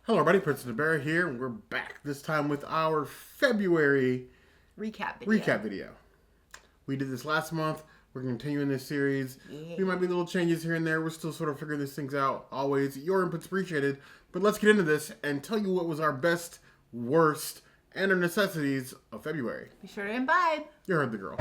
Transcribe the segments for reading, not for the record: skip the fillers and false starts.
Hello everybody, Prince of the Bear here, and we're back this time with our February recap video. We did this last month. We're continuing this series. Yeah. We might be little changes here and there. We're still sort of figuring these things out. Always, your input's appreciated. But let's get into this and tell you what was our best, worst, and our necessities of February. Be sure to imbibe. You heard the girl.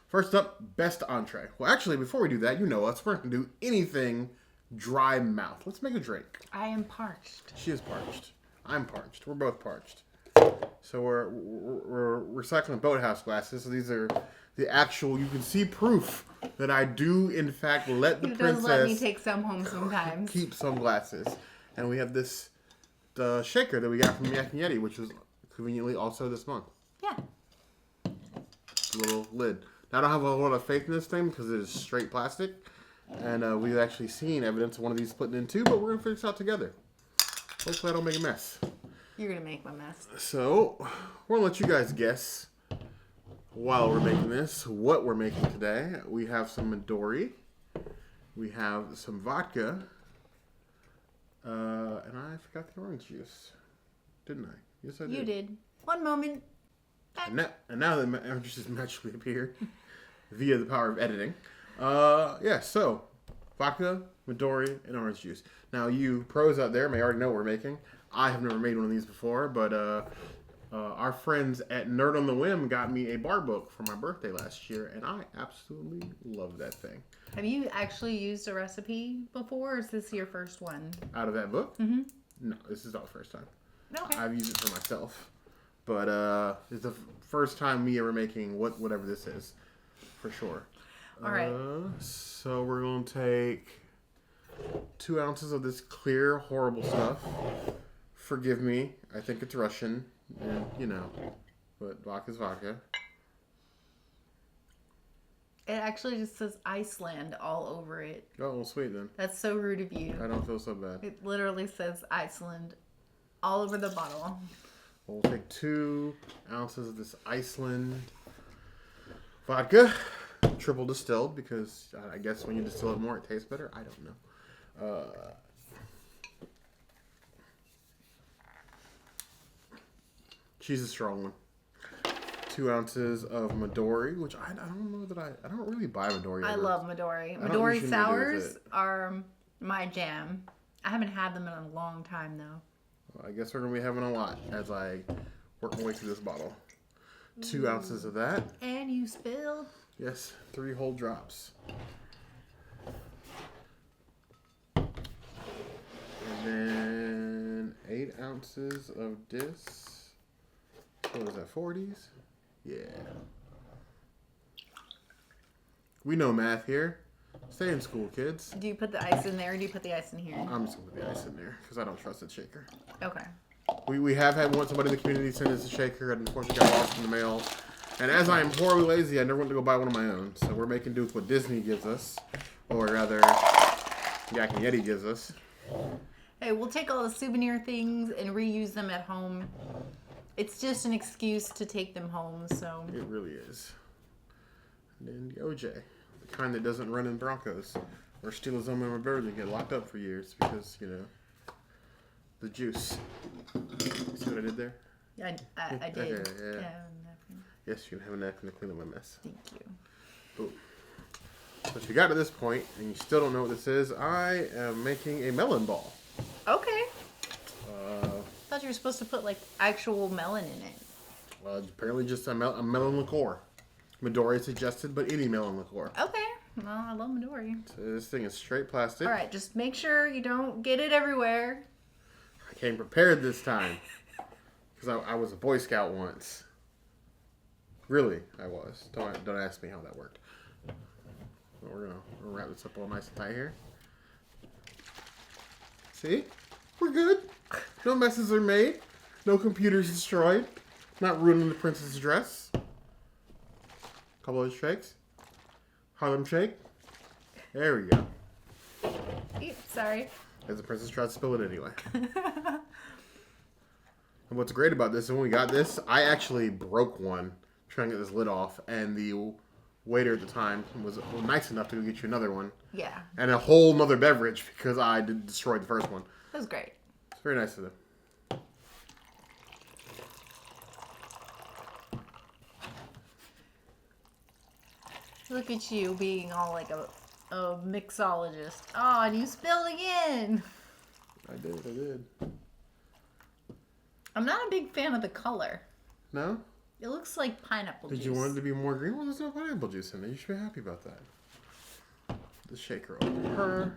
First up, best entree. Well, actually, before we do that, you know us. We're not going to do anything dry mouth. Let's make a drink. I am parched. She is parched. I'm parched. We're both parched. So we're recycling boathouse glasses. So these are the actual. You can see proof that I do in fact let the princess. Does let me take some home sometimes. Keep some glasses, and we have the shaker that we got from Yak and Yeti, which was conveniently also this month. Yeah. Little lid. Now, I don't have a lot of faith in this thing because it is straight plastic. And we've actually seen evidence of one of these splitting in two, but we're going to figure this out together. Hopefully I don't make a mess. You're going to make my mess. So, we're going to let you guys guess while we're making this what we're making today. We have some Midori. We have some vodka. And I forgot the orange juice. Didn't I? Yes, I did. You did. One moment. And now the orange juice magically appeared via the power of editing. So vodka, Midori, and orange juice. Now, you pros out there may already know what we're making. I have never made one of these before, but our friends at Nerd on the Whim got me a bar book for my birthday last year, and I absolutely love that thing. Have you actually used a recipe before, or is this your first one? Out of that book? Mm-hmm. No, this is not the first time. Okay. I've used it for myself, but it's the first time me ever making whatever this is, for sure. All right. So we're going to take 2 ounces of this clear, horrible stuff. Forgive me. I think it's Russian. And, you know. But vodka's vodka. It actually just says Iceland all over it. Oh, well, sweet then. That's so rude of you. I don't feel so bad. It literally says Iceland all over the bottle. We'll take 2 ounces of this Iceland vodka. Triple distilled, because I guess when you distill it more, it tastes better. I don't know. She's a strong one. 2 ounces of Midori, which I don't know that I don't really buy Midori. I love Midori. I don't Midori usually sours are my jam. I haven't had them in a long time, though. Well, I guess we're going to be having a lot as I work my way through this bottle. 2 ounces of that. And you spilled. Yes, 3 whole drops. And then 8 ounces of this. What was that, 40s? Yeah. We know math here. Stay in school, kids. Do you put the ice in there, or do you put the ice in here? I'm just going to put the ice in there because I don't trust the shaker. Okay. We have had somebody in the community send us a shaker, and unfortunately got lost in the mail. And as I am horribly lazy, I never went to go buy one of my own. So we're making do with what Disney gives us. Or rather, Yak and Yeti gives us. Hey, we'll take all the souvenir things and reuse them at home. It's just an excuse to take them home, so. It really is. And then the OJ. The kind that doesn't run in Broncos. Or steal his own member bird and get locked up for years because, you know, the juice. See what I did there? Yeah, I did. Okay, yeah. Yeah. Yes, you can have a napkin to clean up my mess. Thank you. Boom. So if you got to this point and you still don't know what this is, I am making a melon ball. Okay. I thought you were supposed to put, like, actual melon in it. Well, it's apparently just a melon liqueur. Midori suggested, but any melon liqueur. Okay. Well, I love Midori. So this thing is straight plastic. All right, just make sure you don't get it everywhere. I came prepared this time. Because I was a Boy Scout once. Really, I was. Don't ask me how that worked. But we're gonna wrap this up all nice and tight here. See? We're good. No messes are made. No computers destroyed. Not ruining the princess's dress. Couple of shakes. Harlem Shake. There we go. Oops, sorry. As the princess tried to spill it anyway. And what's great about this, when we got this, I actually broke one trying to get this lid off, and the waiter at the time was nice enough to go get you another one. Yeah. And a whole nother beverage because I destroyed the first one. That was great. It's very nice of them. Look at you being all like a mixologist. Oh, and you spilled again. I did. I'm not a big fan of the color. No? It looks like pineapple juice. Did you want it to be more green? Well, there's no pineapple juice in it. You should be happy about that. The shaker over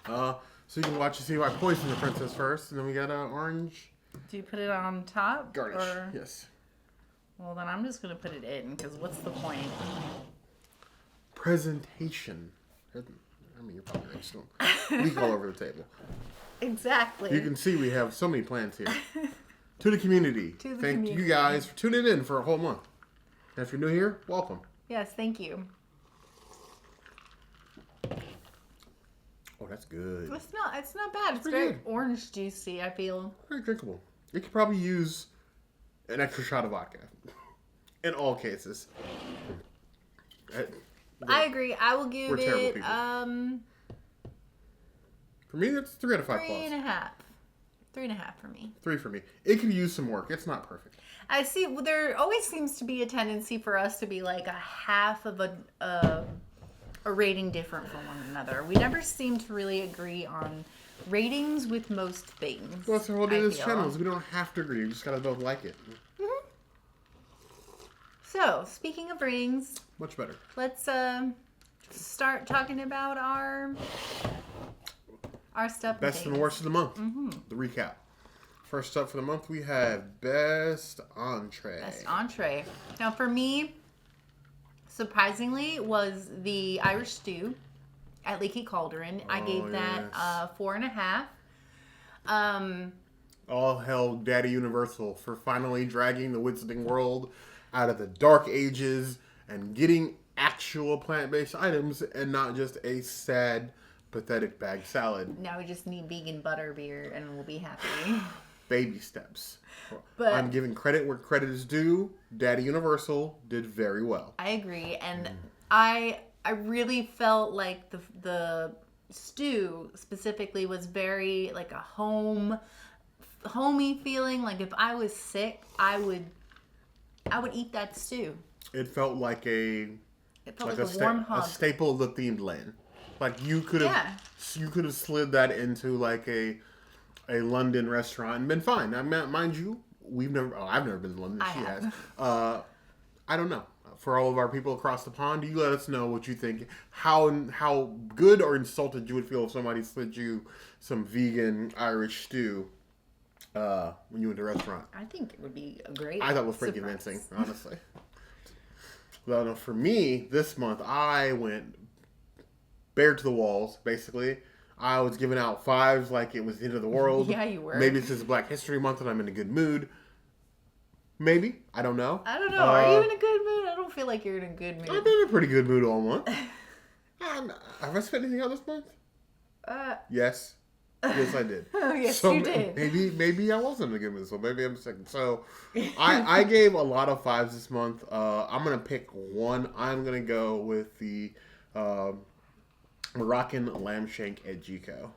her. So you can watch and see who I poisoned the princess first, and then we got orange. Do you put it on top? Garnish. Or... Yes. Well, then I'm just going to put it in, because what's the point? Presentation. I mean, you're probably just going to leak all over the table. Exactly. You can see we have so many plans here. To the community. Thank you guys for tuning in for a whole month. And if you're new here, welcome. Yes, thank you. Oh, that's good. It's not bad. It's pretty very good. Orange juicy, I feel. Very drinkable. You could probably use an extra shot of vodka. In all cases. I agree. I will give We're terrible it people. For me, that's 3 out of 5 3.5. plus. 3.5 for me. 3 for me. It could use some work. It's not perfect. I see. Well, there always seems to be a tendency for us to be like a half of a rating different from one another. We never seem to really agree on ratings with most things. Well, that's the whole deal I of this feel. channel is we don't have to agree. We just gotta both like it. Mm-hmm. So, speaking of ratings, Much better. let's start talking about our stuff. Best and worst of the month. The recap. First up for the month, we have Best Entree. Best entree. Now, for me, surprisingly, was the Irish stew at Leaky Cauldron. I gave that yes. 4.5. All hail Daddy Universal for finally dragging the Wizarding World out of the dark ages and getting actual plant-based items and not just a sad, pathetic bag salad. Now we just need vegan butter beer and we'll be happy. Baby steps. But I'm giving credit where credit is due. Daddy Universal did very well. I agree, and I really felt like the stew specifically was very like a homey feeling. Like if I was sick, I would eat that stew. It felt like a warm hug. a staple of the themed land. Like you could have slid that into like a London restaurant and been fine. Now, mind you, I've never been to London. She has. I don't know. For all of our people across the pond, you let us know what you think. How good or insulted you would feel if somebody slid you some vegan Irish stew when you went to a restaurant. I think it would be a great. I thought it was pretty convincing, honestly. Well, no, for me, this month, I went bare to the walls, basically. I was giving out 5s like it was the end of the world. Yeah, you were. Maybe it's just Black History Month and I'm in a good mood. Maybe. I don't know. Are you in a good mood? I don't feel like you're in a good mood. I've been in a pretty good mood all month. Have I spent anything out this month? Yes. Yes, I did. Oh, yes, so you did. Maybe I wasn't in a good mood, so maybe I'm second. So I gave a lot of 5s this month. I'm going to pick one. I'm going to go with the Moroccan lamb shank at Jico.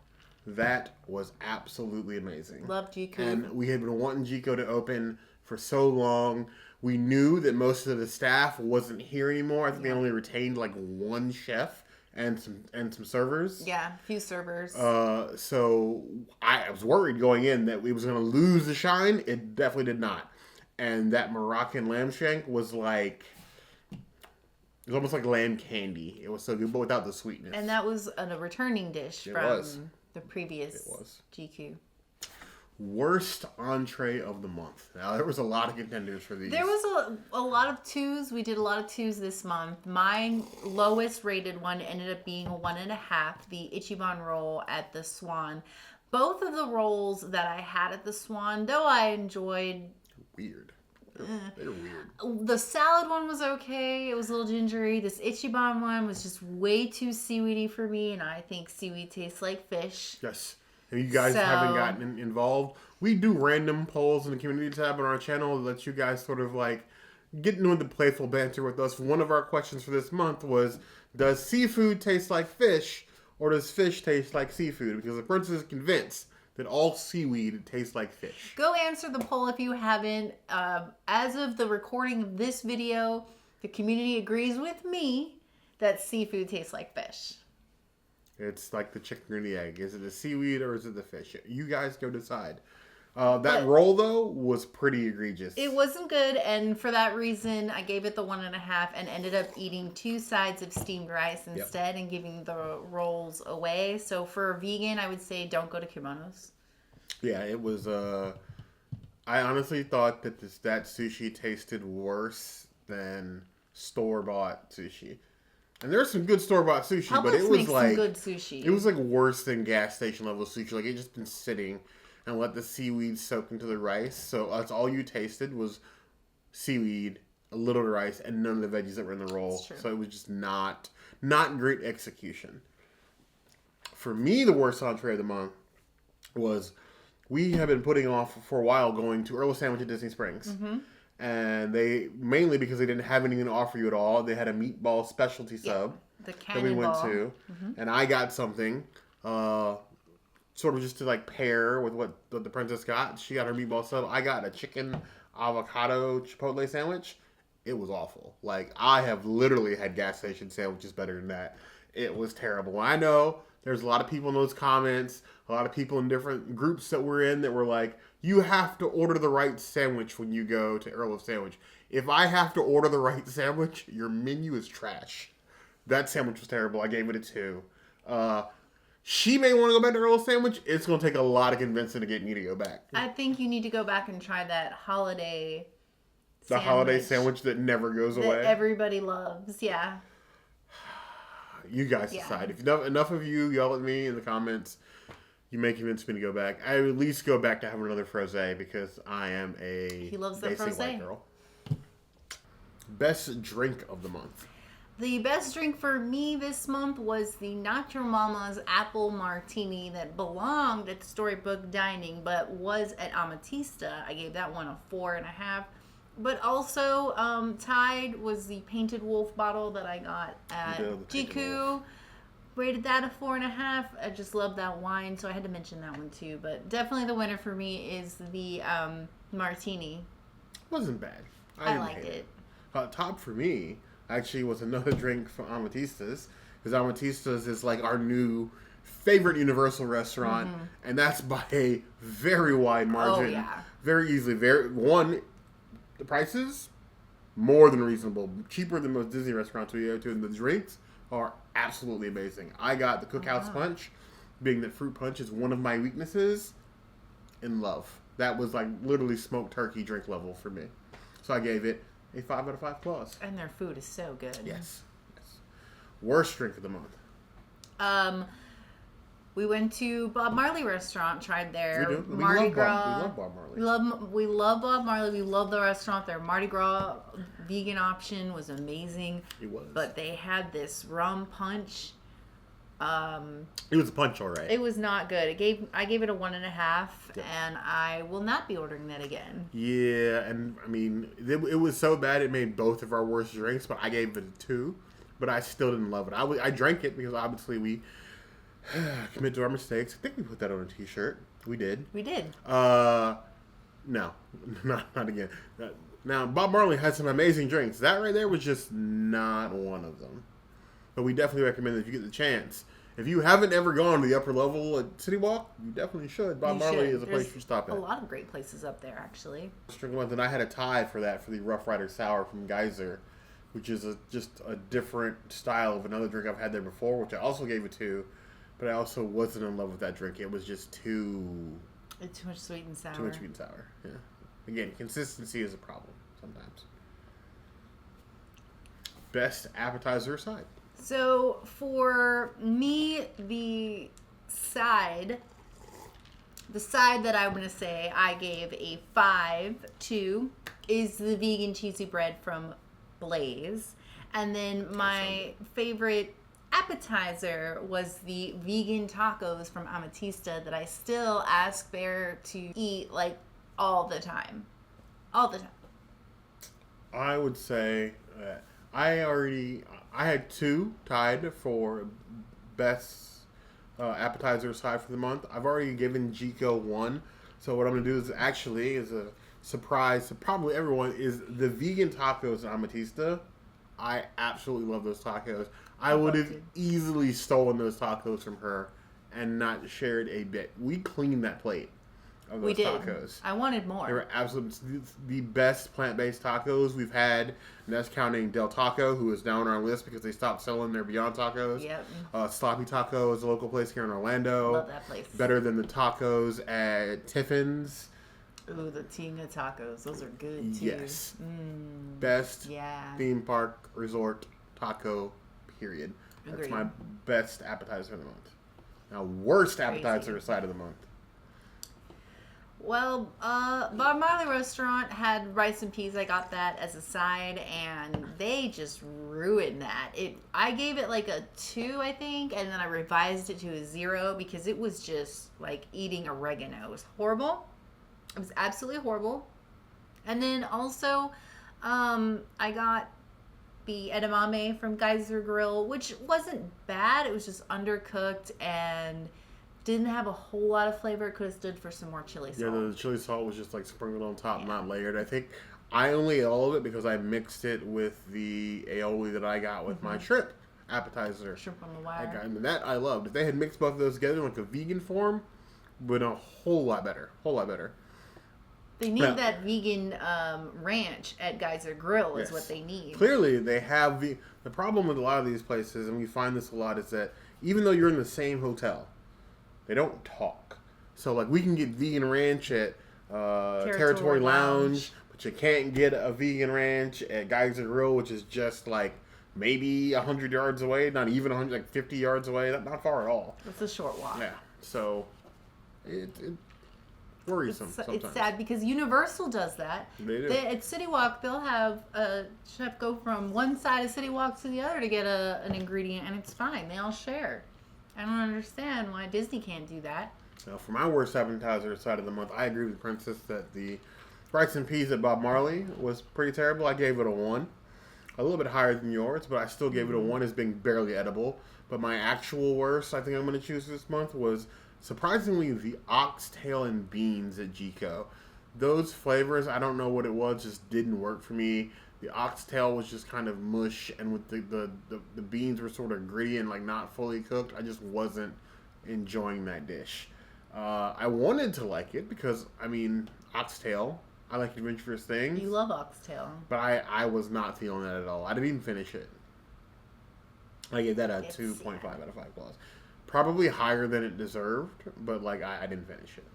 That was absolutely amazing. Love Jico. And we had been wanting Jico to open for so long. We knew that most of the staff wasn't here anymore. I think they only retained like one chef and some servers. Yeah, a few servers. So I was worried going in that we was going to lose the shine. It definitely did not. And that Moroccan lamb shank was like... It was almost like lamb candy. It was so good, but without the sweetness. And that was a returning dish from the previous GQ. Worst entree of the month. Now, there was a lot of contenders for these. There was a lot of 2s. We did a lot of 2s this month. My lowest rated one ended up being a 1.5, the Ichiban roll at the Swan. Both of the rolls that I had at the Swan, though I enjoyed... Weird. They're weird. The salad one was okay. It was a little gingery. This Ichiban one was just way too seaweedy for me, and I think seaweed tastes like fish. Yes. If you guys haven't gotten involved, we do random polls in the community tab on our channel that lets you guys sort of like getting into playful banter with us, one of our questions for this month was, does seafood taste like fish, or does fish taste like seafood? Because the princess is convinced that all seaweed tastes like fish. Go answer the poll if you haven't. As of the recording of this video, the community agrees with me that seafood tastes like fish. It's like the chicken or the egg. Is it the seaweed or is it the fish? You guys go decide. That roll, though, was pretty egregious. It wasn't good, and for that reason, I gave it the 1.5 and ended up eating 2 sides of steamed rice instead and giving the rolls away. So for a vegan, I would say don't go to Kimonos. Yeah, it was... I honestly thought that that sushi tasted worse than store-bought sushi. And there's some good store-bought sushi, Publix but it was makes like... some good sushi. It was like worse than gas station level sushi. Like, it just been sitting... and let the seaweed soak into the rice. So that's all you tasted was seaweed, a little rice, and none of the veggies that were in the roll. So it was just not great execution. For me, the worst entree of the month was we have been putting off for a while going to Earl of Sandwich at Disney Springs. Mm-hmm. And they, mainly because they didn't have anything to offer you at all, they had a meatball specialty sub the that we went cannonball. to. Mm-hmm. And I got something... sort of just to like pair with what the princess got. She got her meatball sub. I got a chicken avocado chipotle sandwich. It was awful. Like, I have literally had gas station sandwiches better than that. It was terrible. I know there's a lot of people in those comments, a lot of people in different groups that we're in that were like, you have to order the right sandwich when you go to Earl of Sandwich. If I have to order the right sandwich, your menu is trash. That sandwich was terrible. I gave it a 2. She may want to go back to Earl Sandwich. It's going to take a lot of convincing to get me to go back. I think you need to go back and try that holiday The holiday sandwich that never goes away. That everybody loves, yeah. You guys decide. If enough of you yell at me in the comments, you may convince me to go back. I would at least go back to have another frosé because I am a he loves the basic frosé. white girl. Best drink of the month. The best drink for me this month was the Nacho Mama's Apple Martini that belonged at Storybook Dining, but was at Amatista. I gave that one a 4.5. But also tied was the Painted Wolf bottle that I got at Jiku. Rated that a 4.5. I just love that wine, so I had to mention that one too. But definitely the winner for me is the Martini. Wasn't bad. I liked it. Top for me actually was another drink from Amatista's, because Amatista's is like our new favorite Universal restaurant, and that's by a very wide margin. Oh, yeah. Very easily. The prices, more than reasonable. Cheaper than most Disney restaurants we go to, and the drinks are absolutely amazing. I got the Cookhouse Punch, being that fruit punch is one of my weaknesses, in love. That was like literally smoked turkey drink level for me. So I gave it a 5 out of 5 claws. And their food is so good. Yes. Worst drink of the month. We went to Bob Marley restaurant, tried their We do. Mardi Gras. We love Bob Marley. We love Bob Marley. We love the restaurant. Their Mardi Gras vegan option was amazing. It was. But they had this rum punch. It was a punch, all right. It was not good. I gave it a 1.5, and I will not be ordering that again. Yeah, and I mean, it was so bad it made both of our worst drinks, but I gave it a 2. But I still didn't love it. I drank it because obviously we commit to our mistakes. I think we put that on a t-shirt. We did. We did. No, not again. Now, Bob Marley had some amazing drinks. That right there was just not one of them. But we definitely recommend that if you get the chance. If you haven't ever gone to the upper level at City Walk, you definitely should. Bob Marley is a place you stop at. A lot of great places up there, actually. And I had a tie for that for the Rough Rider Sour from Geyser, which is just a different style of another drink I've had there before, which I also gave it 2. But I also wasn't in love with that drink. It was just too much sweet and sour. Too much sweet and sour. Yeah. Again, consistency is a problem sometimes. Best appetizer side. So for me, the side that I'm going to say I gave a 5 to is the vegan cheesy bread from Blaze. And then my favorite appetizer was the vegan tacos from Amatista that I still ask Bear to eat like all the time. All the time. I would say I had two tied for best appetizer aside for the month. I've already given Jico one, so what I'm gonna do is a surprise to probably everyone is the vegan tacos at Amatista. I absolutely love those tacos. I would have easily stolen those tacos from her and not shared a bit. We cleaned that plate of those tacos. I wanted more. They were absolutely the best plant-based tacos we've had. And that's counting Del Taco, who is down on our list because they stopped selling their Beyond Tacos. Yep. Sloppy Taco is a local place here in Orlando. Love that place. Better than the tacos at Tiffin's. Ooh, the Tinga tacos. Those are good, too. Yes. Best theme park resort taco, period. That's Agreed. my best appetizer of the month. Now, worst appetizer side of the month. Well, Bob Marley Restaurant had rice and peas. I got that as a side, and they just ruined that. I gave it like a 2, I think, and then I revised it to a 0 because it was just like eating oregano. It was horrible. It was absolutely horrible. And then also, I got the edamame from Geyser Grill, which wasn't bad. It was just undercooked and didn't have a whole lot of flavor. It could have stood for some more chili salt. Yeah, the chili salt was just like sprinkled on top, not layered. I think I only ate all of it because I mixed it with the aioli that I got with my shrimp appetizer. Shrimp on the wire. And that I loved. If they had mixed both of those together in like a vegan form, would been a whole lot better. They need that vegan ranch at Geyser Grill is what they need. Clearly, they have the problem with a lot of these places, and we find this a lot, is that even though you're in the same hotel, they don't talk. So, like, we can get vegan ranch at Territory Lounge, but you can't get a vegan ranch at Geyser Grill, which is just, like, maybe 100 yards away, not even 100, like 50 yards away, not far at all. It's a short walk. Yeah, so it worrisome sometimes. It's sad because Universal does that. They do. At City Walk, they'll have a chef go from one side of City Walk to the other to get an ingredient, and it's fine. They all share. I don't understand why Disney can't do that. Now, for my worst appetizer side of the month, I agree with Princess that the rice and peas at Bob Marley was pretty terrible. I gave it a 1. A little bit higher than yours, but I still gave it a 1 as being barely edible. But my actual worst, I think I'm going to choose this month, was surprisingly the oxtail and beans at Jico. Those flavors, I don't know what it was, just didn't work for me. The oxtail was just kind of mush, and with the beans were sort of gritty and like not fully cooked. I just wasn't enjoying that dish. I wanted to like it because, I mean, oxtail, I like adventurous things. You love oxtail. But I was not feeling that at all. I didn't even finish it. I gave that a 2.5 out of 5 claws. Probably higher than it deserved, but like I didn't finish it.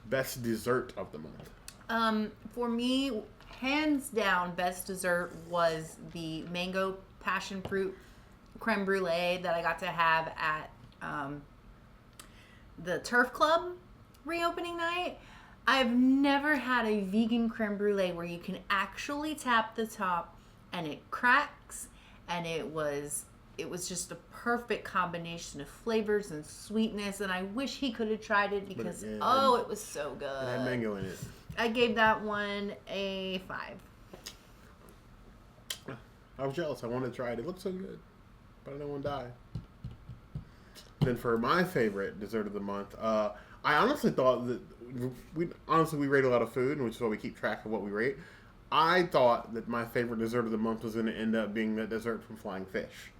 Best dessert of the month. For me, hands down, best dessert was the mango passion fruit creme brulee that I got to have at the Turf Club reopening night. I've never had a vegan creme brulee where you can actually tap the top and it cracks, and it was just a perfect combination of flavors and sweetness, and I wish he could have tried it because it was so good. It had mango in it. I gave that one a 5. I was jealous. I wanted to try it. It looked so good, but I didn't want to die. Then for my favorite dessert of the month, I honestly thought that we rate a lot of food, which is why we keep track of what we rate. I thought that my favorite dessert of the month was going to end up being that dessert from Flying Fish.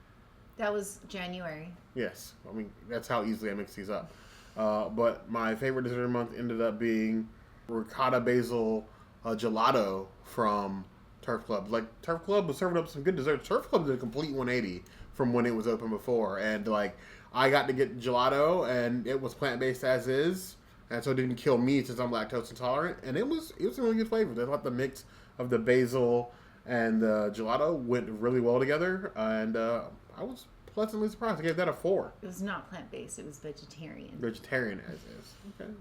That was January. Yes. I mean, that's how easily I mix these up. But my favorite dessert of the month ended up being ricotta basil gelato from Turf Club. Like, Turf Club was serving up some good desserts. Turf Club did a complete 180 from when it was open before. And, like, I got to get gelato, and it was plant-based as is. And so it didn't kill me since I'm lactose intolerant. And it was a really good flavor. They thought the mix of the basil and the gelato went really well together. And I was pleasantly surprised. I gave that a 4. It was not plant-based. It was vegetarian. Vegetarian as is. Okay.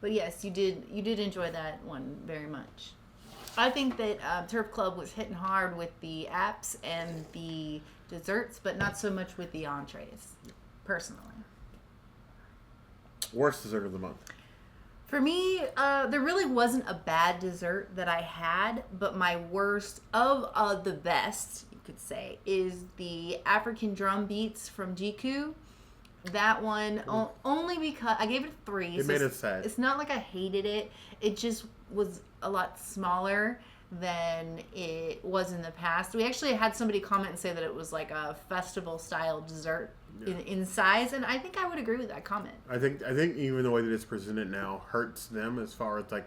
But yes, you did enjoy that one very much. I think that Turf Club was hitting hard with the apps and the desserts, but not so much with the entrees, personally. Worst dessert of the month. For me, there really wasn't a bad dessert that I had, but my worst of the best, you could say, is the African drum beats from Jiku. That one, only because I gave it a 3. It made it sad. It's not like I hated it. It just was a lot smaller than it was in the past. We actually had somebody comment and say that it was like a festival style dessert in size, and I think I would agree with that comment. I think even the way that it's presented now hurts them as far as like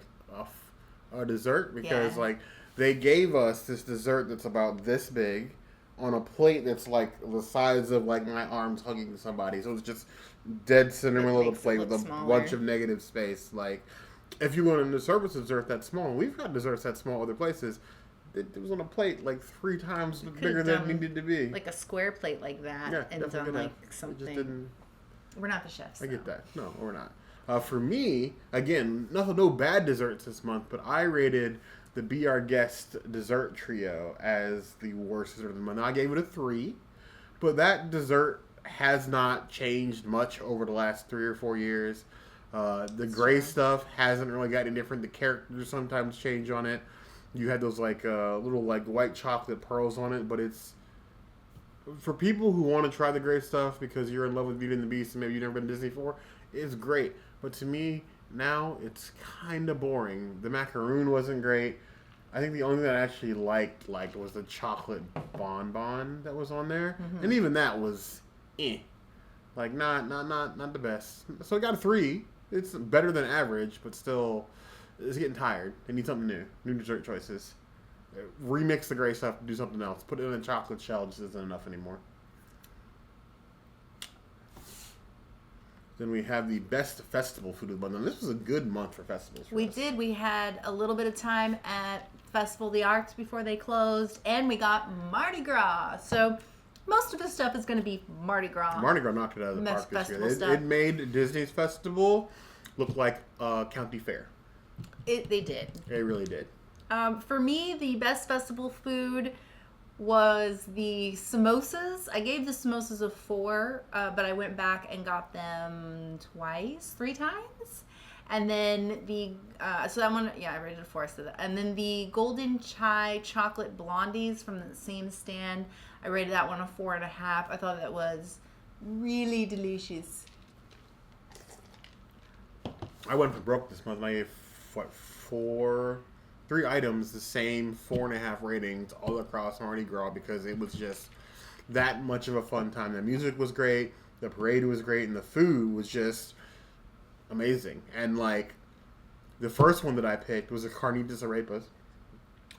a dessert, because like they gave us this dessert that's about this big on a plate that's like the size of like my arms hugging somebody. So it's just dead center in a little plate with a bunch of negative space. Like if you want a service dessert that's small, we've got desserts that small other places. It was on a plate like 3 times bigger than it needed to be. Like a square plate like that, and done like something. We're not the chefs. I get that. No, we're not. For me, again, no bad desserts this month, but I rated the Be Our Guest dessert trio as the worst dessert of the month. I gave it a 3, but that dessert has not changed much over the last 3 or 4 years. The gray stuff hasn't really got any different. The characters sometimes change on it. You had those like little like white chocolate pearls on it, but it's for people who want to try the gray stuff because you're in love with Beauty and the Beast and maybe you've never been to Disney before. It's great, but to me now it's kind of boring. The macaroon wasn't great. I think the only thing that I actually liked was the chocolate bonbon that was on there, and even that was like not the best. So I got a 3. It's better than average, but still. It's getting tired. They need something new. New dessert choices. Remix the gray stuff. Do something else. Put it in a chocolate shell. Just isn't enough anymore. Then we have the best festival food of the month. And this was a good month for festivals. We did. We had a little bit of time at Festival of the Arts before they closed. And we got Mardi Gras. So most of this stuff is going to be Mardi Gras. Mardi Gras knocked it out of the park this year. It made Disney's festival look like a county fair. They did. They really did. For me, the best festival food was the samosas. I gave the samosas a 4, but I went back and got them 3 times. And then so that one, I rated a 4. So and then the golden chai chocolate blondies from the same stand, I rated that one a 4.5. I thought that was really delicious. I went for broke this month. I gave 3 items the same 4.5 ratings all across Mardi Gras because it was just that much of a fun time. The music was great, the parade was great, and the food was just amazing. And like the first one that I picked was a carnitas arepas,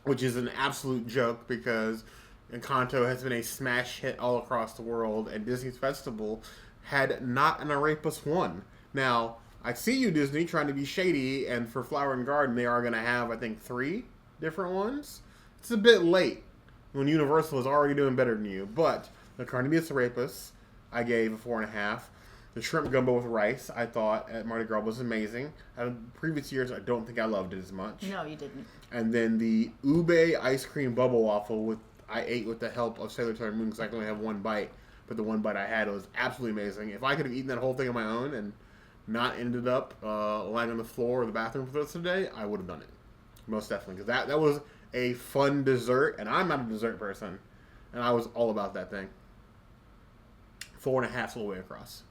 which is an absolute joke because Encanto has been a smash hit all across the world, and Disney's festival had not an arepas one. Now, I see you, Disney, trying to be shady, and for Flower and Garden, they are going to have, I think, 3 different ones. It's a bit late when Universal is already doing better than you. But the carnitas arepas, I gave a 4.5. The shrimp gumbo with rice, I thought, at Mardi Gras was amazing. Previous years, I don't think I loved it as much. No, you didn't. And then the ube ice cream bubble waffle, I ate with the help of Sailor Tailor Moon because I can only have 1 bite. But the 1 bite I had was absolutely amazing. If I could have eaten that whole thing on my own and not ended up lying on the floor or the bathroom for the rest of the day, I would have done it. Most definitely. Because that was a fun dessert, and I'm not a dessert person. And I was all about that thing. 4.5 all the way across.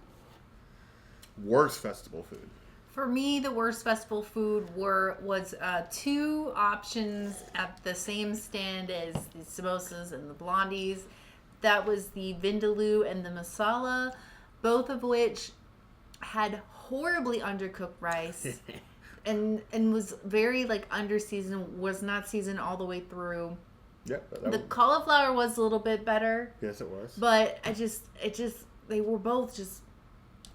Worst festival food. For me, the worst festival food was 2 options at the same stand as the samosas and the blondies. That was the vindaloo and the masala, both of which had horribly undercooked rice and was very like under seasoned, was not seasoned all the way through. Yep. The cauliflower was a little bit better. Yes, it was. But they were both just,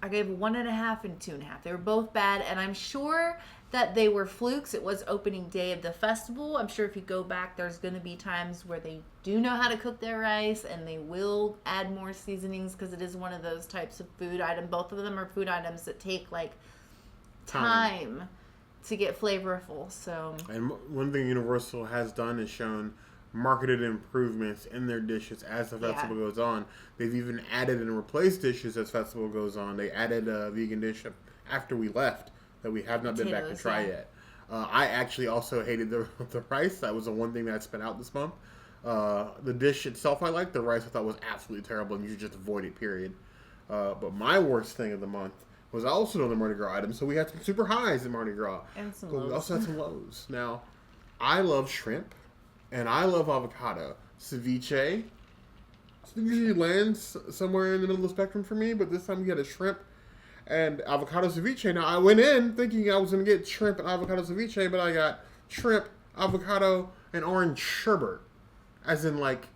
I gave 1.5 and 2.5. They were both bad, and I'm sure that they were flukes. It was opening day of the festival. I'm sure if you go back, there's going to be times where they do know how to cook their rice, and they will add more seasonings because it is one of those types of food item. Both of them are food items that take like time to get flavorful. So, and one thing Universal has done is shown marketed improvements in their dishes as the festival goes on. They've even added and replaced dishes as festival goes on. They added a vegan dish after we left that we have not been back to Potatoes, try yeah. yet. I actually also hated the rice. That was the one thing that I spent out this month. The dish itself I liked. The rice I thought was absolutely terrible, and you should just avoid it, period. But my worst thing of the month was also another Mardi Gras item. So we had some super highs in Mardi Gras. And some But we lows. also had some lows. Now, I love shrimp, and I love avocado. Ceviche usually lands somewhere in the middle of the spectrum for me, but this time we had a shrimp and avocado ceviche. Now, I went in thinking I was going to get shrimp and avocado ceviche, but I got shrimp, avocado, and orange sherbet. As in, like,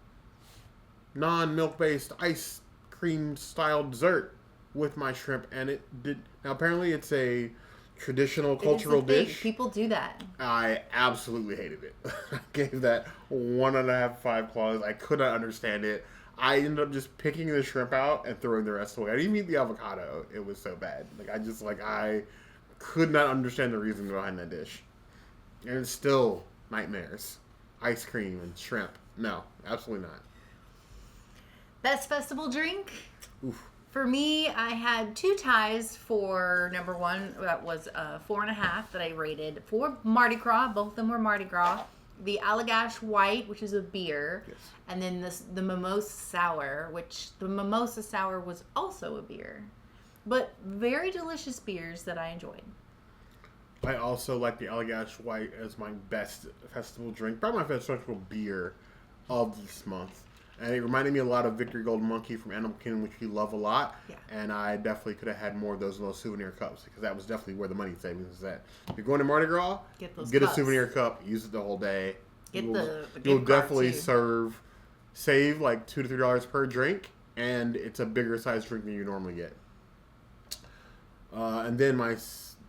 non-milk-based ice cream-style dessert with my shrimp. And it did... Now, apparently it's a traditional cultural It is a thing. dish. People do that. I absolutely hated it. I gave that 1.5 5 claws. I could not understand it. I ended up just picking the shrimp out and throwing the rest away. I didn't eat the avocado. It was so bad. I could not understand the reason behind that dish. And it's still nightmares. Ice cream and shrimp. No, absolutely not. Best festival drink? Oof. For me, I had 2 ties for number 1. That was 4.5 that I rated for Mardi Gras. Both of them were Mardi Gras. The Allagash White, which is a beer. Yes. And then the Mimosa Sour, which the Mimosa Sour was also a beer. But very delicious beers that I enjoyed. I also like the Allagash White as my best festival drink. Probably my best festival beer of this month. And it reminded me a lot of Victory Gold Monkey from Animal Kingdom, which we love a lot. Yeah. And I definitely could have had more of those little souvenir cups, because that was definitely where the money savings is at. If you're going to Mardi Gras, Get those get cups. a souvenir cup, use it the whole day. Get You'll- the You'll gift card, definitely too. save like $2 to $3 per drink, and it's a bigger size drink than you normally get. And then my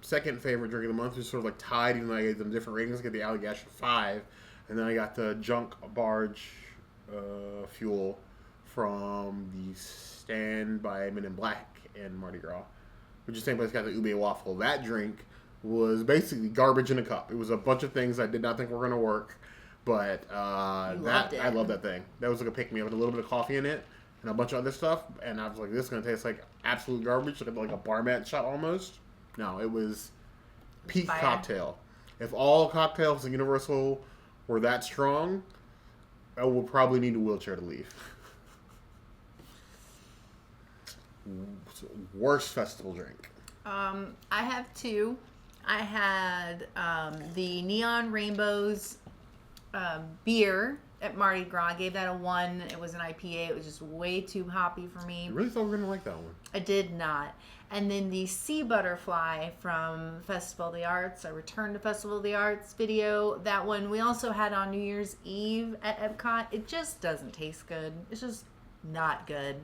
second favorite drink of the month was sort of like tied, even though I gave them different ratings. I got the Allagash 5, and then I got the Junk Barge Fuel from the stand by Men in Black and Mardi Gras, which is the same place got the ube waffle. That drink was basically garbage in a cup. It was a bunch of things I did not think were going to work, but loved it. I love that thing. That was like a pick me up with a little bit of coffee in it and a bunch of other stuff, and I was like, this is going to taste like absolute garbage, like a bar mat shot almost. No, it was peak Fire. cocktail. If all cocktails in Universal were that strong, I will probably need a wheelchair to leave. Worst festival drink. I have 2. I had the Neon Rainbows beer at Mardi Gras. I gave that a 1. It was an IPA. It was just way too hoppy for me. I really thought we were going to like that one. I did not. And then the Sea Butterfly from Festival of the Arts. I returned to Festival of the Arts video. That one we also had on New Year's Eve at Epcot. It just doesn't taste good. It's just not good.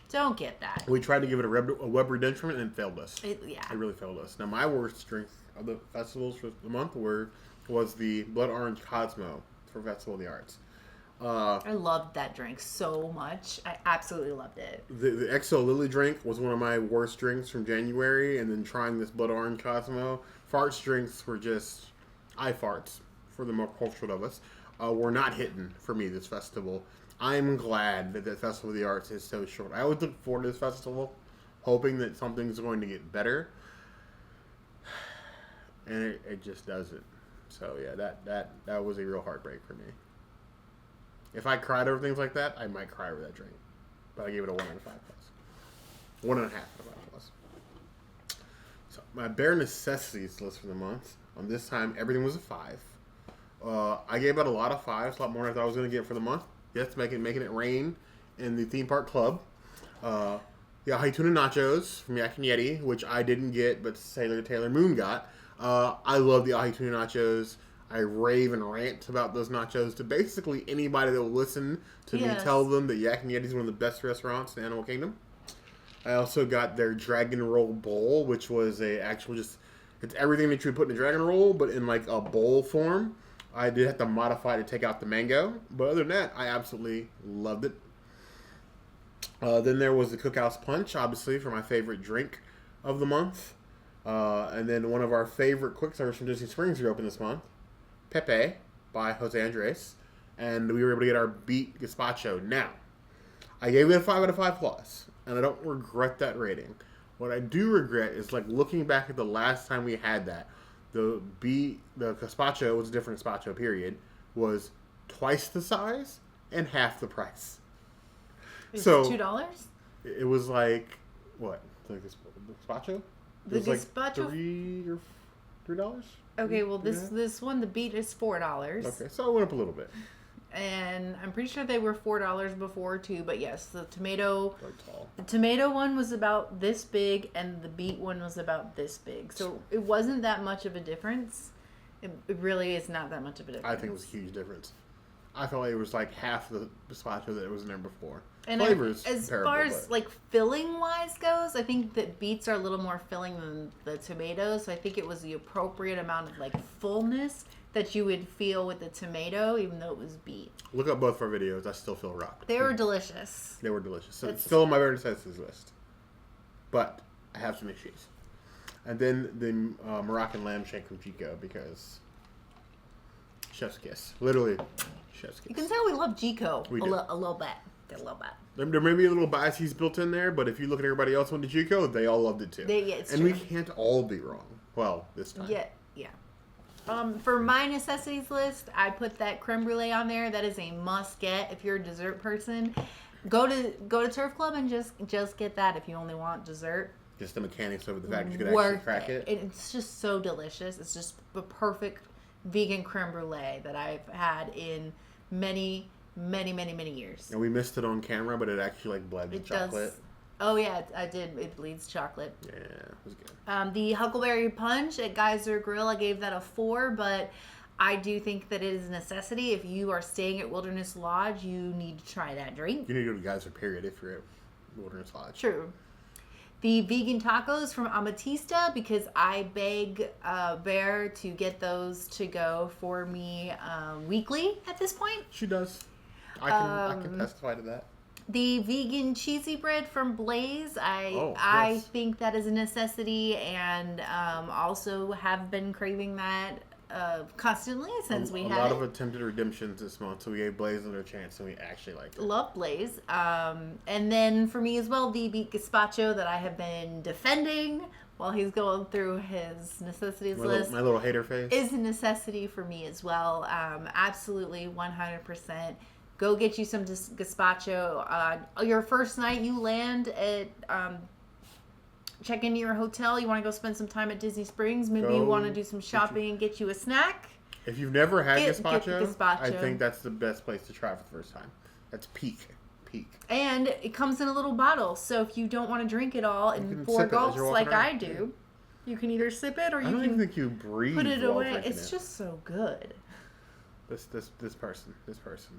Don't get that. We tried to give it a web redemption and it failed us. It really failed us. Now, my worst drink of the festivals for the month was the Blood Orange Cosmo for Festival of the Arts. I loved that drink so much. I absolutely loved it. The XO Lily drink was one of my worst drinks from January, and then trying this Blood Orange Cosmo. Farts drinks were just eye farts for the more cultural of us. Were not hitting for me this festival. I'm glad that the Festival of the Arts is so short. I always look forward to this festival, hoping that something's going to get better, and it just doesn't. So yeah, that was a real heartbreak for me. If I cried over things like that, I might cry over that drink. But I gave it a 1.5 plus. 1.5 out of 5 plus. So my bare necessities list for the month. On this time, everything was a 5. I gave out a lot of 5s, a lot more than I thought I was going to get for the month. Yes, making it rain in the theme park club. The ahi tuna nachos from Yak and Yeti, which I didn't get, but Taylor Moon got. I love the ahi tuna nachos. I rave and rant about those nachos to basically anybody that will listen to me tell them that Yak and Yeti is one of the best restaurants in the Animal Kingdom. I also got their Dragon Roll Bowl, which was it's everything that you would put in a Dragon Roll, but in like a bowl form. I did have to modify to take out the mango, but other than that, I absolutely loved it. Then there was the Cookhouse Punch, obviously, for my favorite drink of the month. And then one of our favorite quick serves from Disney Springs reopened this month, Pepe by Jose Andres, and we were able to get our beet gazpacho. Now, I gave it a 5 out of 5 plus, and I don't regret that rating. What I do regret is like looking back at the last time we had that. The gazpacho was a different gazpacho. Period. Was twice the size and half the price. Is So it $2? it was like what? The gazpacho? It The was like gazpacho. $3. Okay, well this one, the beet is $4. Okay, so it went up a little bit. And I'm pretty sure they were $4 before too. But yes, the tomato Tall. one was about this big, and the beet one was about this big. So it wasn't that much of a difference. It really is not that much of a difference. I think it was a huge difference. I felt like it was like half the gazpacho that was in there before. And Flavors as comparable, far as but like filling wise goes, I think that beets are a little more filling than the tomatoes. So I think it was the appropriate amount of like fullness that you would feel with the tomato, even though it was beet. look up both of our videos. I still feel rocked. They were delicious. They were delicious. So it's It's- still on my necessities list. But I have some issues. And then the Moroccan lamb shank from Chico because chef's kiss. Literally chef's You kiss. can tell we love Jico We a do. little bit. A little bit. There may be a little biases built in there, but if you look at everybody else went to Chico, they all loved it too. It's and true. we can't all be wrong. Well, this time. Yeah. For my necessities list, I put that creme brulee on there. That is a must get if you're a dessert person. Go to Turf Club and just get that if you only want dessert. Just the mechanics of the fact that you could actually crack it. It's just so delicious. It's just the perfect vegan creme brulee that I've had in many years. And we missed it on camera, but it actually like bled with It chocolate. does. Oh yeah, I did. It bleeds chocolate. Yeah, it was good. The Huckleberry Punch at Geyser Grill, I gave that a 4, but I do think that it is a necessity. If you are staying at Wilderness Lodge, you need to try that drink. You need to go to Geyser, period, if you're at Wilderness Lodge. True. The vegan tacos from Amatista, because I beg Bear to get those to go for me weekly at this point. She does. I can testify to that. The vegan cheesy bread from Blaze, I Yes. think that is a necessity, and also have been craving that constantly since we a had lot it. of attempted redemptions this month, so we gave Blaze another chance, and we actually liked it. Love Blaze. And then for me as well, the beet gazpacho that I have been defending while he's going through his necessities list My little hater face. is a necessity for me as well. Absolutely, 100%. Go get you some gazpacho. Your first night you land at check into your hotel. You want to go spend some time at Disney Springs. Maybe you want to do some shopping and get you a snack. If you've never had Get the gazpacho, gazpacho. I think that's the best place to try for the first time. That's peak. And it comes in a little bottle. So if you don't want to drink it all in can 4 sip it as gulps you're walking like I around. do, you can either sip it or I you don't even can think you breathe. put it while away. drinking It's it. just so good. This person.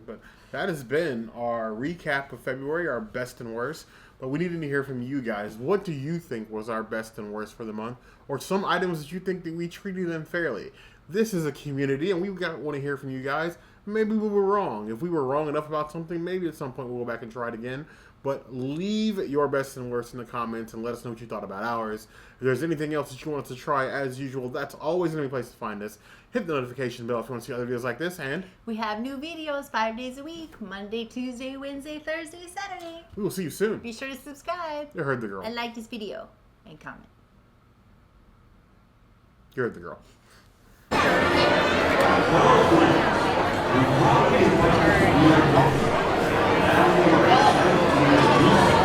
But that has been our recap of February, our best and worst. But we needed to hear from you guys. What do you think was our best and worst for the month? Or some items that you think that we treated them fairly? This is a community, and we want to hear from you guys. Maybe we were wrong. If we were wrong enough about something, maybe at some point we'll go back and try it again. But leave your best and worst in the comments and let us know what you thought about ours. If there's anything else that you want us to try, as usual, that's always going to be a place to find us. Hit the notification bell if you want to see other videos like this, and We have new videos 5 days a week, Monday, Tuesday, Wednesday, Thursday, Saturday. we will see you soon. Be sure to subscribe You heard the girl. and like this video and comment. You heard the girl. All right.